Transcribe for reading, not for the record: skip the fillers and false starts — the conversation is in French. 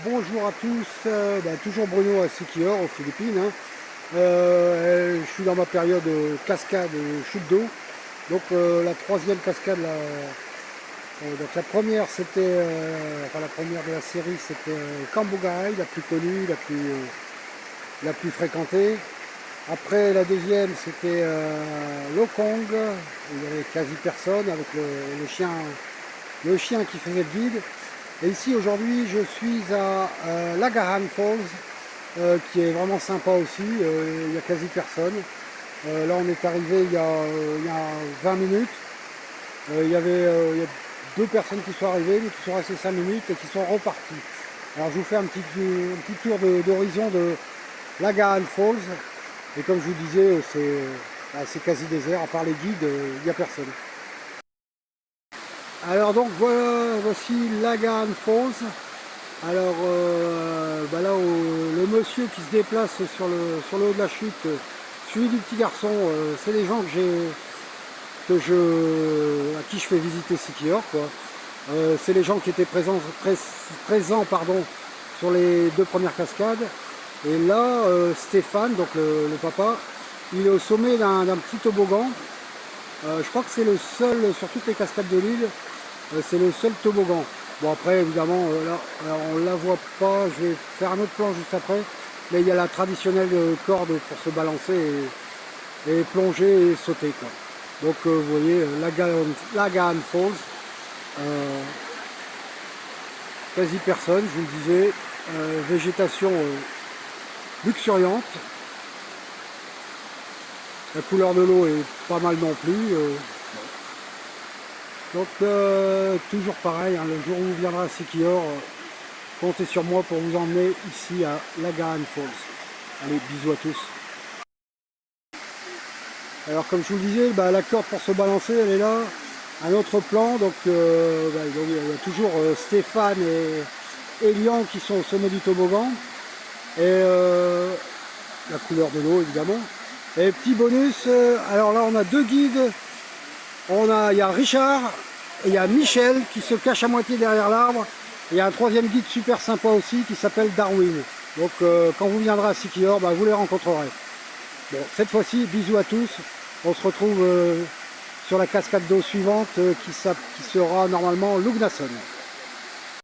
Bonjour à tous, toujours Bruno à Siquijor aux Philippines. Je suis dans ma période cascade chute d'eau. Donc la troisième cascade, donc la première c'était, la première de la série c'était Cambogaray, la plus connue, la plus fréquentée. Après la deuxième c'était Lokong, où il y avait quasi personne avec le chien qui faisait le guide. Et ici aujourd'hui je suis à Lagahan Falls, qui est vraiment sympa aussi, il n'y a quasi personne. Là on est arrivé il y a 20 minutes, il y a deux personnes qui sont arrivées mais qui sont restées 5 minutes et qui sont reparties. Alors je vous fais un petit tour d'horizon de Lagahan Falls, et comme je vous disais c'est quasi désert, à part les guides il n'y a personne. Alors donc voici Lagahan Falls. Alors là le monsieur qui se déplace sur le haut de la chute, suivi du petit garçon, c'est les gens à qui je fais visiter Siquijor, quoi. C'est les gens qui étaient présents sur les deux premières cascades. Et là Stéphane, donc le papa, il est au sommet d'un petit toboggan. Je crois que c'est le seul sur toutes les cascades de l'île. C'est le seul toboggan. Bon après évidemment là on la voit pas, je vais faire un autre plan juste après, mais il y a la traditionnelle corde pour se balancer et plonger et sauter, quoi. Donc vous voyez Lagahan Falls, quasi personne, je vous le disais, végétation luxuriante, la couleur de l'eau est pas mal non plus. Donc toujours pareil, hein, le jour où vous viendrez à Siquijor, comptez sur moi pour vous emmener ici à Lagahan Falls. Allez, bisous à tous. Alors comme je vous le disais, la corde pour se balancer elle est là. Un autre plan, donc il y a toujours Stéphane et Elian qui sont au sommet du toboggan. Et la couleur de l'eau évidemment. Et petit bonus, alors là on a deux guides. Il y a Richard et il y a Michel qui se cache à moitié derrière l'arbre. Il y a un troisième guide super sympa aussi qui s'appelle Darwin. Donc quand vous viendrez à Siquijor, vous les rencontrerez. Bon, cette fois-ci, bisous à tous. On se retrouve sur la cascade d'eau suivante qui sera normalement Lugnason.